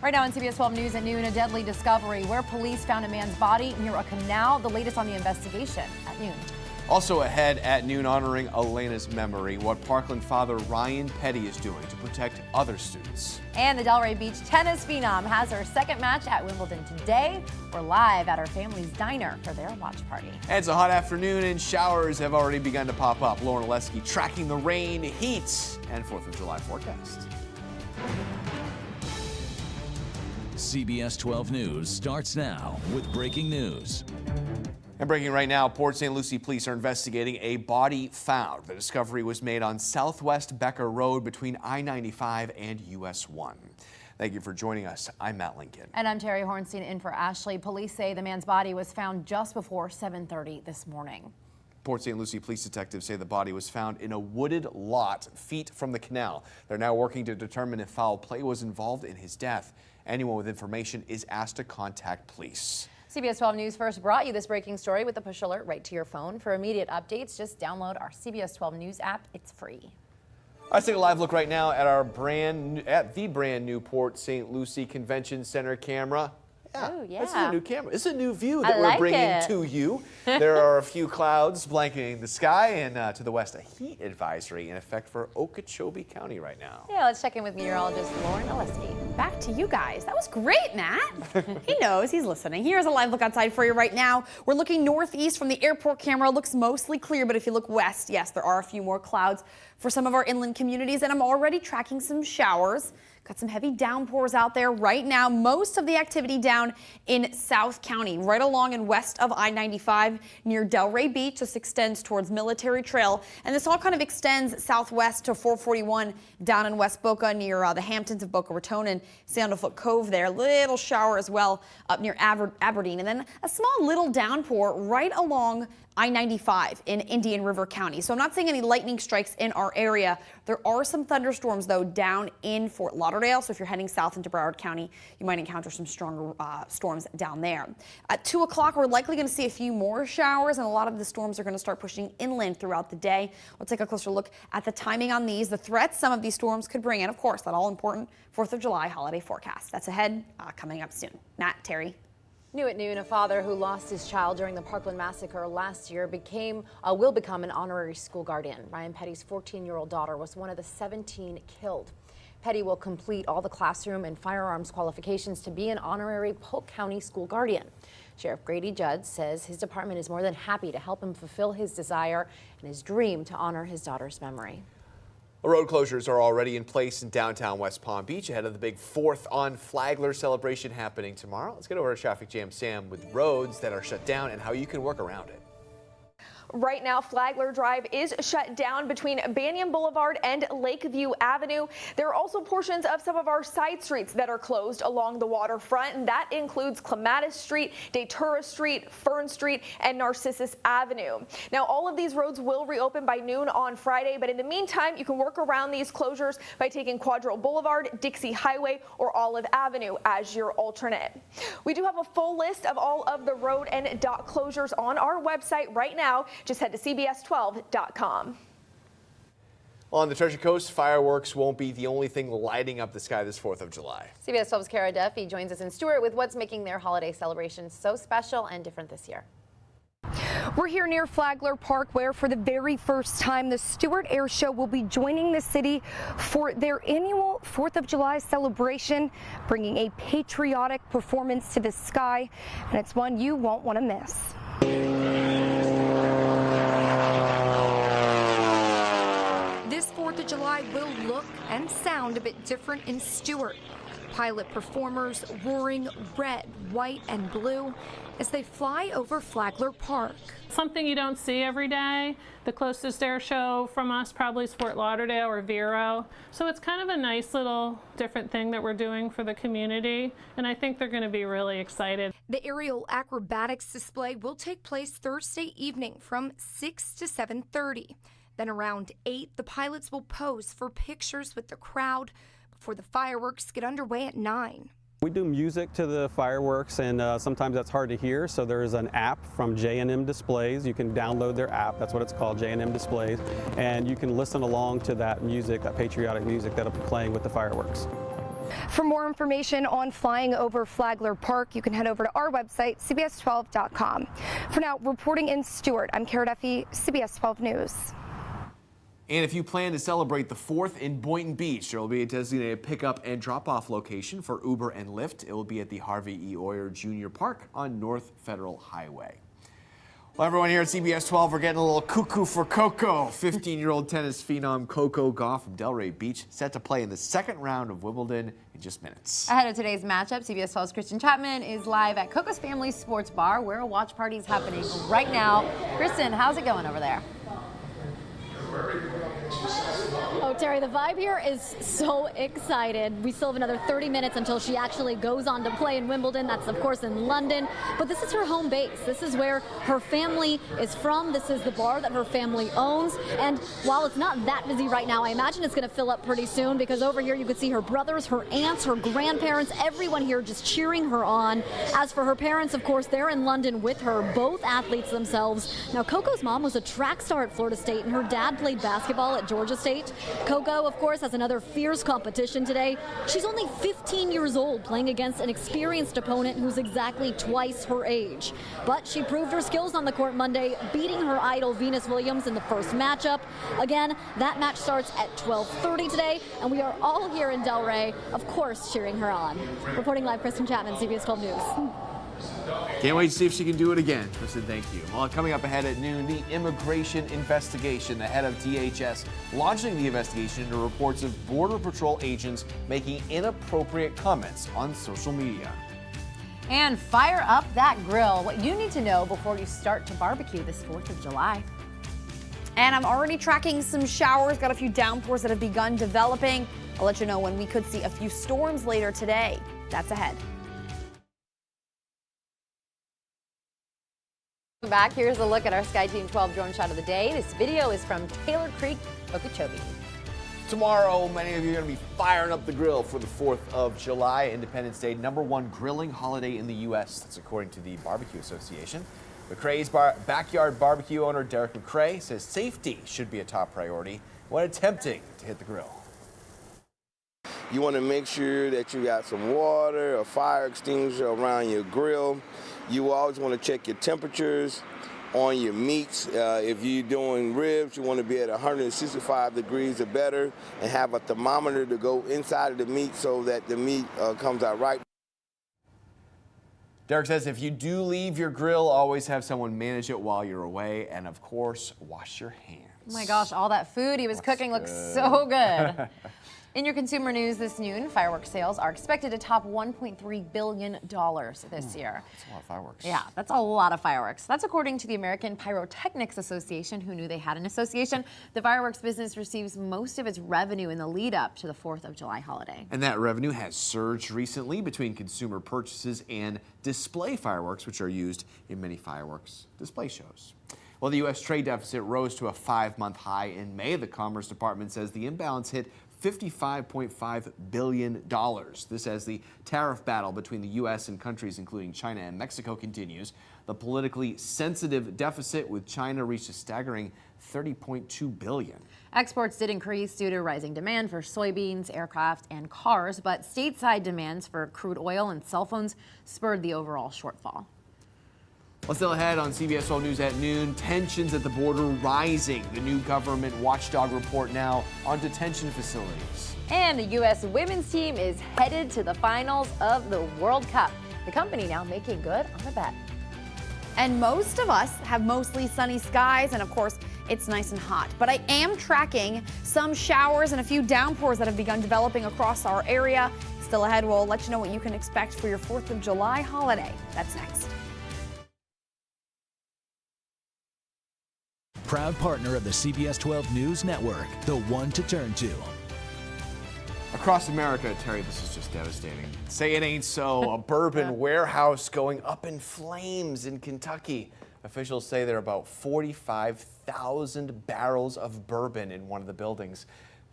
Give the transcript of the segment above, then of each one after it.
Right now on CBS 12 News at noon, a deadly discovery where police found a man's body near a canal. The latest on the investigation at noon. Also ahead at noon, honoring Elena's memory, what Parkland father Ryan Petty is doing to protect other students. And the Delray Beach tennis phenom has her second match at Wimbledon today. We're live at her family's diner for their watch party. And it's a hot afternoon and showers have already begun to pop up. Lauren Oleski tracking the rain, heat, and 4th of July forecast. CBS 12 News starts now with breaking news. And breaking right now, Port St. Lucie police are investigating a body found. The discovery was made on Southwest Becker Road between I-95 and US 1. Thank you for joining us. I'm Matt Lincoln. And I'm Terry Hornstein in for Ashley. Police say the man's body was found just before 7:30 this morning. Port St. Lucie police detectives say the body was found in a wooded lot feet from the canal. They're now working to determine if foul play was involved in his death. Anyone with information is asked to contact police. CBS 12 News first brought you this breaking story with a push alert right to your phone. For immediate updates, just download our CBS 12 News app. It's free. Let's take a live look right now at the brand new Port St. Lucie Convention Center camera. Oh, yeah. This is a new camera. This is a new view that we're like bringing it. to you. There are a few clouds blanketing the sky, and to the west, a heat advisory in effect for Okeechobee County right now. Yeah, let's check in with meteorologist Lauren Oleski. Back to you guys. That was great, Matt. He knows, he's listening. Here's a live look outside for you right now. We're looking northeast from the airport camera. Looks mostly clear, but if you look west, yes, there are a few more clouds for some of our inland communities, and I'm already tracking some showers. Got some heavy downpours out there right now. Most of the activity down in South County, right along and west of I-95 near Delray Beach. This extends towards Military Trail. And this all kind of extends southwest to 441 down in West Boca near the Hamptons of Boca Raton and Sandalfoot Cove there. Little shower as well up near Aberdeen. And then a small little downpour right along I-95 in Indian River County. So I'm not seeing any lightning strikes in our area. There are some thunderstorms, though, down in Fort Lauderdale. So if you're heading south into Broward County, you might encounter some stronger storms down there. At 2 o'clock, we're likely going to see a few more showers, and a lot of the storms are going to start pushing inland throughout the day. We'll take a closer look at the timing on these, the threats some of these storms could bring, and of course, that all-important 4th of July holiday forecast. That's ahead, coming up soon. Matt, Terry. New at noon, a father who lost his child during the Parkland massacre last year will become an honorary school guardian. Ryan Petty's 14-year-old daughter was one of the 17 killed. Petty will complete all the classroom and firearms qualifications to be an honorary Polk County school guardian. Sheriff Grady Judd says his department is more than happy to help him fulfill his desire and his dream to honor his daughter's memory. Road closures are already in place in downtown West Palm Beach ahead of the big 4th on Flagler celebration happening tomorrow. Let's get over to Traffic Jam Sam with roads that are shut down and how you can work around it. Right now, Flagler Drive is shut down between Banyan Boulevard and Lakeview Avenue. There are also portions of some of our side streets that are closed along the waterfront, and that includes Clematis Street, Datura Street, Fern Street, and Narcissus Avenue. Now, all of these roads will reopen by noon on Friday, but in the meantime, you can work around these closures by taking Quadro Boulevard, Dixie Highway, or Olive Avenue as your alternate. We do have a full list of all of the road and dock closures on our website right now. Just head to CBS12.com. On the Treasure Coast, fireworks won't be the only thing lighting up the sky this 4th of July. CBS 12's Kara Duffy joins us in Stewart with what's making their holiday celebrations so special and different this year. We're here near Flagler Park, where for the very first time the Stewart Air Show will be joining the city for their annual 4th of July celebration, bringing a patriotic performance to the sky, and it's one you won't want to miss. This 4th of July will look and sound a bit different in Stewart. Pilot performers roaring red, white, and blue as they fly over Flagler Park. Something you don't see every day. The closest air show from us probably is Fort Lauderdale or Vero. So it's kind of a nice little different thing that we're doing for the community, and I think they're going to be really excited. The aerial acrobatics display will take place Thursday evening from 6 to 7:30. Then around 8, the pilots will pose for pictures with the crowd before the fireworks get underway at 9. We do music to the fireworks, and sometimes that's hard to hear, so there is an app from J&M Displays. You can download their app, that's what it's called, J&M Displays, and you can listen along to that music, that patriotic music that'll be playing with the fireworks. For more information on flying over Flagler Park, you can head over to our website, CBS12.com. For now, reporting in Stewart, I'm Kara Duffy, CBS 12 News. And if you plan to celebrate the 4th in Boynton Beach, there will be a designated pickup and drop-off location for Uber and Lyft. It will be at the Harvey E. Oyer Jr. Park on North Federal Highway. Well, everyone here at CBS 12, we're getting a little cuckoo for Coco. 15-year-old tennis phenom Coco Gauff from Delray Beach set to play in the second round of Wimbledon in just minutes. Ahead of today's matchup, CBS 12's Kristen Chapman is live at Coco's Family Sports Bar, where a watch party is happening right now. Kristen, how's it going over there? Oh, Terry, the vibe here is so excited. We still have another 30 minutes until she actually goes on to play in Wimbledon. That's, of course, in London. But this is her home base. This is where her family is from. This is the bar that her family owns. And while it's not that busy right now, I imagine it's going to fill up pretty soon, because over here you could see her brothers, her aunts, her grandparents, everyone here just cheering her on. As for her parents, of course, they're in London with her, both athletes themselves. Now, Coco's mom was a track star at Florida State, and her dad played basketball at Georgia State. Coco, of course, has another fierce competition today. She's only 15 years old, playing against an experienced opponent who's exactly twice her age. But she proved her skills on the court Monday, beating her idol Venus Williams in the first matchup. Again, that match starts at 12:30 today, and we are all here in Delray, of course, cheering her on. Reporting live, Kristen Chapman, CBS 12 News. Can't wait to see if she can do it again. Kristen, thank you. Well, coming up ahead at noon, the immigration investigation. The head of DHS launching the investigation into reports of Border Patrol agents making inappropriate comments on social media. And fire up that grill. What you need to know before you start to barbecue this 4th of July. And I'm already tracking some showers. Got a few downpours that have begun developing. I'll let you know when we could see a few storms later today. That's ahead. Back, here's a look at our Sky Team 12 drone shot of the day. This video is from Taylor Creek, Okeechobee. Tomorrow, many of you are going to be firing up the grill for the 4th of July, Independence Day, #1 grilling holiday in the U.S. That's according to the Barbecue Association. McCrae's backyard barbecue owner Derek McCrae says safety should be a top priority when attempting to hit the grill. You want to make sure that you got some water, a fire extinguisher around your grill. You always want to check your temperatures on your meats. If you're doing ribs, you want to be at 165 degrees or better and have a thermometer to go inside of the meat so that the meat comes out right. Derek says if you do leave your grill, always have someone manage it while you're away, and of course, wash your hands. Oh my gosh, all that food he was cooking looks so good. In your consumer news this noon, fireworks sales are expected to top $1.3 billion this year. That's a lot of fireworks. Yeah, that's a lot of fireworks. That's according to the American Pyrotechnics Association. Who knew they had an association? The fireworks business receives most of its revenue in the lead up to the 4th of July holiday. And that revenue has surged recently between consumer purchases and display fireworks, which are used in many fireworks display shows. Well, the U.S. trade deficit rose to a 5-month high in May. The Commerce Department says the imbalance hit $55.5 billion. This as the tariff battle between the U.S. and countries including China and Mexico continues. The politically sensitive deficit with China reached a staggering $30.2 billion. Exports did increase due to rising demand for soybeans, aircraft, and cars, but stateside demands for crude oil and cell phones spurred the overall shortfall. Well, still ahead on CBS 12 News at noon, tensions at the border rising. The new government watchdog report now on detention facilities. And the U.S. women's team is headed to the finals of the World Cup. The company now making good on a bet. And most of us have mostly sunny skies, and of course, it's nice and hot. But I am tracking some showers and a few downpours that have begun developing across our area. Still ahead, we'll let you know what you can expect for your 4th of July holiday. That's next. Proud partner of the CBS 12 News Network, the one to turn to. Across America, Terry, this is just devastating. Say it ain't so. A bourbon warehouse going up in flames in Kentucky. Officials say there are about 45,000 barrels of bourbon in one of the buildings.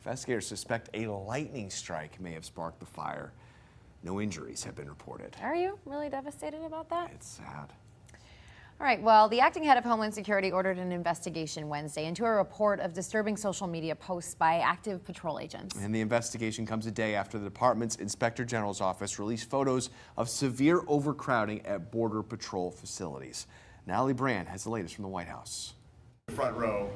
Investigators suspect a lightning strike may have sparked the fire. No injuries have been reported. Are you really devastated about that? It's sad. All right, well, the acting head of Homeland Security ordered an investigation Wednesday into a report of disturbing social media posts by active patrol agents. And the investigation comes a day after the department's Inspector General's office released photos of severe overcrowding at Border Patrol facilities. Natalie Brand has the latest from the White House. Front row,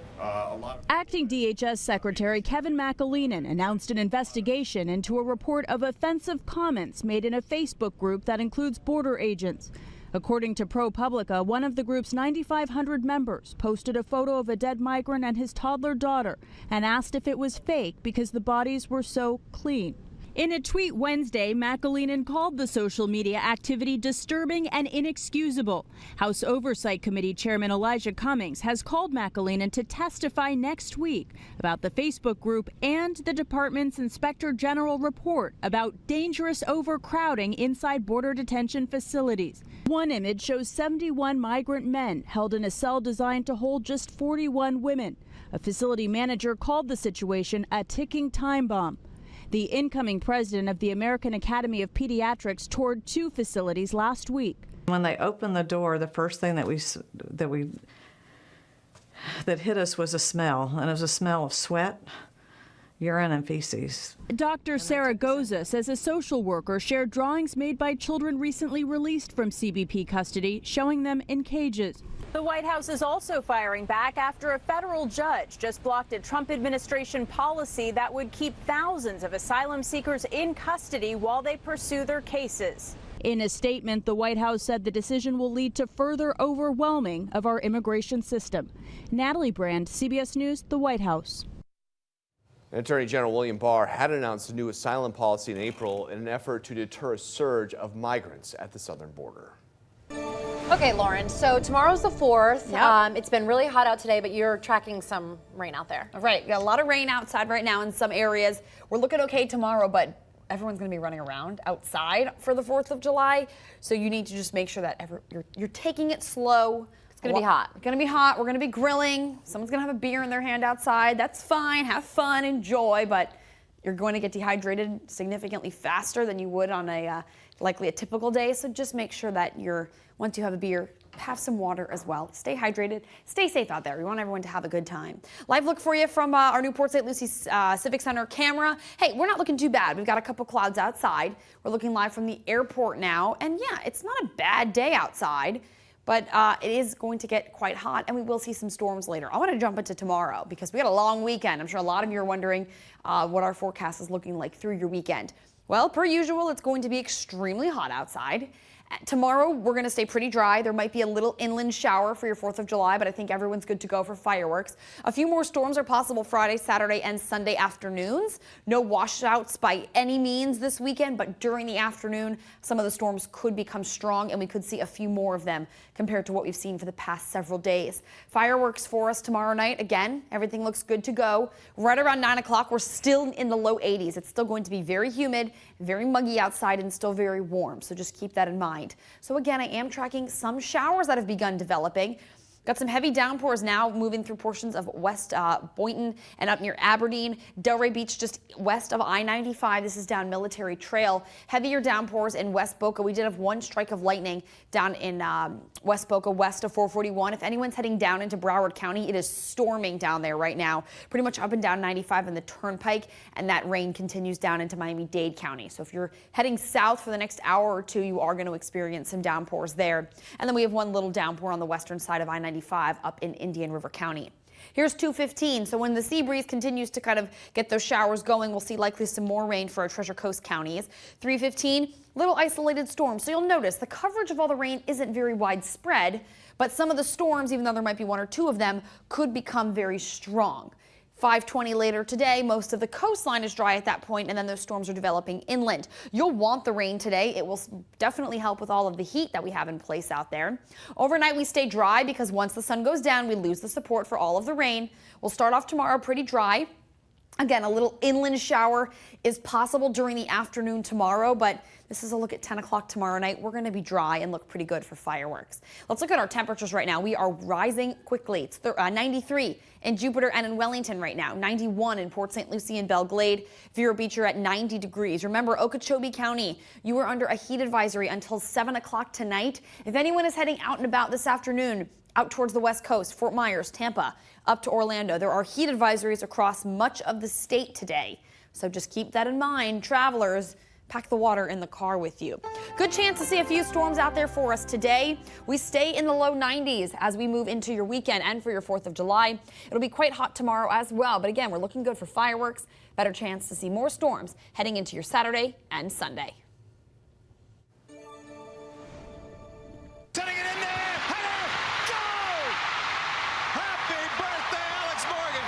Acting DHS Secretary Kevin McAleenan announced an investigation into a report of offensive comments made in a Facebook group that includes border agents. According to ProPublica, one of the group's 9,500 members posted a photo of a dead migrant and his toddler daughter and asked if it was fake because the bodies were so clean. In a tweet Wednesday, McAleenan called the social media activity disturbing and inexcusable. House Oversight Committee Chairman Elijah Cummings has called McAleenan to testify next week about the Facebook group and the department's Inspector General report about dangerous overcrowding inside border detention facilities. One image shows 71 migrant men held in a cell designed to hold just 41 women. A facility manager called the situation a ticking time bomb. The incoming president of the American Academy of Pediatrics toured 2 facilities last week. When they opened the door, the first thing that hit us was a smell, and it was a smell of sweat, urine, and feces. Dr. Saragoza says a social worker shared drawings made by children recently released from CBP custody, showing them in cages. The White House is also firing back after a federal judge just blocked a Trump administration policy that would keep thousands of asylum seekers in custody while they pursue their cases. In a statement, the White House said the decision will lead to further overwhelming of our immigration system. Natalie Brand, CBS News, the White House. Attorney General William Barr had announced a new asylum policy in April in an effort to deter a surge of migrants at the southern border. Okay, Lauren, so tomorrow's the 4th. Yep. It's been really hot out today, but you're tracking some rain out there. Right, got a lot of rain outside right now in some areas. We're looking okay tomorrow, but everyone's going to be running around outside for the 4th of July. So you need to just make sure that you're taking it slow. It's going to be hot. It's going to be hot. We're going to be grilling. Someone's going to have a beer in their hand outside. That's fine. Have fun, enjoy, but you're going to get dehydrated significantly faster than you would on likely a typical day. So just make sure that once you have a beer, have some water as well. Stay hydrated. Stay safe out there. We want everyone to have a good time. Live look for you from our new Port St. Lucie Civic Center camera. Hey, we're not looking too bad. We've got a couple clouds outside. We're looking live from the airport now. And yeah, it's not a bad day outside, but it is going to get quite hot, and we will see some storms later. I want to jump into tomorrow because we got a long weekend. I'm sure a lot of you are wondering what our forecast is looking like through your weekend. Well, per usual, it's going to be extremely hot outside. Tomorrow, we're going to stay pretty dry. There might be a little inland shower for your 4th of July, but I think everyone's good to go for fireworks. A few more storms are possible Friday, Saturday, and Sunday afternoons. No washouts by any means this weekend, but during the afternoon, some of the storms could become strong, and we could see a few more of them compared to what we've seen for the past several days. Fireworks for us tomorrow night. Again, everything looks good to go. Right around 9 o'clock, we're still in the low 80s. It's still going to be very humid, very muggy outside, and still very warm, so just keep that in mind. So again, I am tracking some showers that have begun developing. Got some heavy downpours now moving through portions of West Boynton and up near Aberdeen. Delray Beach just west of I-95. This is down Military Trail. Heavier downpours in West Boca. We did have one strike of lightning down in West Boca west of 441. If anyone's heading down into Broward County, it is storming down there right now. Pretty much up and down 95 in the Turnpike, and that rain continues down into Miami-Dade County. So if you're heading south for the next hour or two, you are going to experience some downpours there. And then we have one little downpour on the western side of I-95 up in Indian River County. Here's 2:15. So when the sea breeze continues to kind of get those showers going, we'll see likely some more rain for our Treasure Coast counties. 3:15, little isolated storms. So you'll notice the coverage of all the rain isn't very widespread, but some of the storms, even though there might be one or two of them, could become very strong. 5:20 later today, most of the coastline is dry at that point, and then those storms are developing inland. You'll want the rain today. It will definitely help with all of the heat that we have in place out there. Overnight, we stay dry because once the sun goes down, we lose the support for all of the rain. We'll start off tomorrow pretty dry. Again, a little inland shower is possible during the afternoon tomorrow, but this is a look at 10 o'clock tomorrow night. We're going to be dry and look pretty good for fireworks. Let's look at our temperatures right now. We are rising quickly. It's 93 in Jupiter and in Wellington right now, 91 in Port St. Lucie and Belle Glade. Vero Beach, you're at 90 degrees. Remember, Okeechobee County, you are under a heat advisory until 7 o'clock tonight. If anyone is heading out and about this afternoon, out towards the West Coast, Fort Myers, Tampa, up to Orlando, there are heat advisories across much of the state today. So just keep that in mind, travelers. Pack the water in the car with you. Good chance to see a few storms out there for us today. We stay in the low 90s as we move into your weekend and for your 4th of July. It'll be quite hot tomorrow as well. But again, we're looking good for fireworks. Better chance to see more storms heading into your Saturday and Sunday. Setting it in there. Header. Go! Happy birthday, Alex Morgan.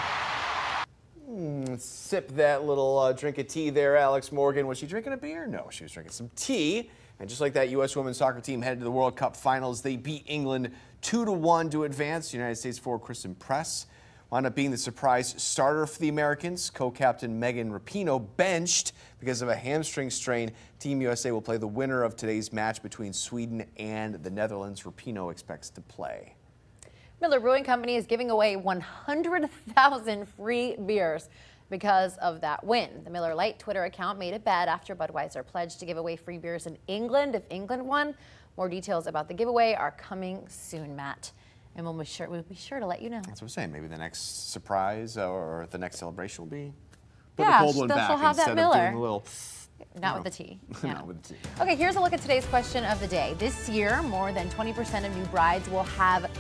Sip that little drink of tea there, Alex Morgan. Was she drinking a beer? No, she was drinking some tea. And just like that, U.S. women's soccer team headed to the World Cup finals. They beat England 2-1 to advance. United States forward Kristen Press wound up being the surprise starter for the Americans. Co-captain Megan Rapinoe benched because of a hamstring strain. Team USA will play the winner of today's match between Sweden and the Netherlands. Rapinoe expects to play. Miller Brewing Company is giving away 100,000 free beers because of that win. The Miller Lite Twitter account made a bet after Budweiser pledged to give away free beers in England if England won. More details about the giveaway are coming soon, Matt. And we'll be sure to let you know. That's what I'm saying. Maybe the next surprise or the next celebration will be put the cold one back she'll have that Miller. Doing a little, Not with the tea. Yeah. Not with the tea. Okay, here's a look at today's question of the day. This year, more than 20% of new brides will have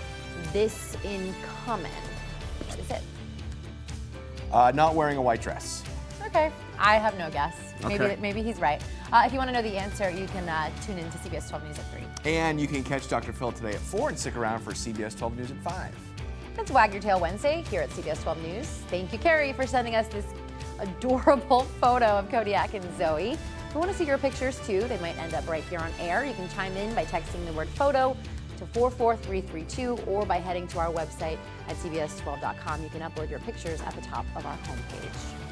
this in common. What is it? Not wearing a white dress. Okay, I have no guess. Okay. Maybe he's right. If you want to know the answer, you can tune in to CBS 12 News at 3. And you can catch Dr. Phil today at 4 and stick around for CBS 12 News at 5. It's Wag Your Tail Wednesday here at CBS 12 News. Thank you, Carrie, for sending us this adorable photo of Kodiak and Zoe. If you want to see your pictures too, they might end up right here on air. You can chime in by texting the word photo to 44332 or by heading to our website at cbs12.com. You can upload your pictures at the top of our homepage.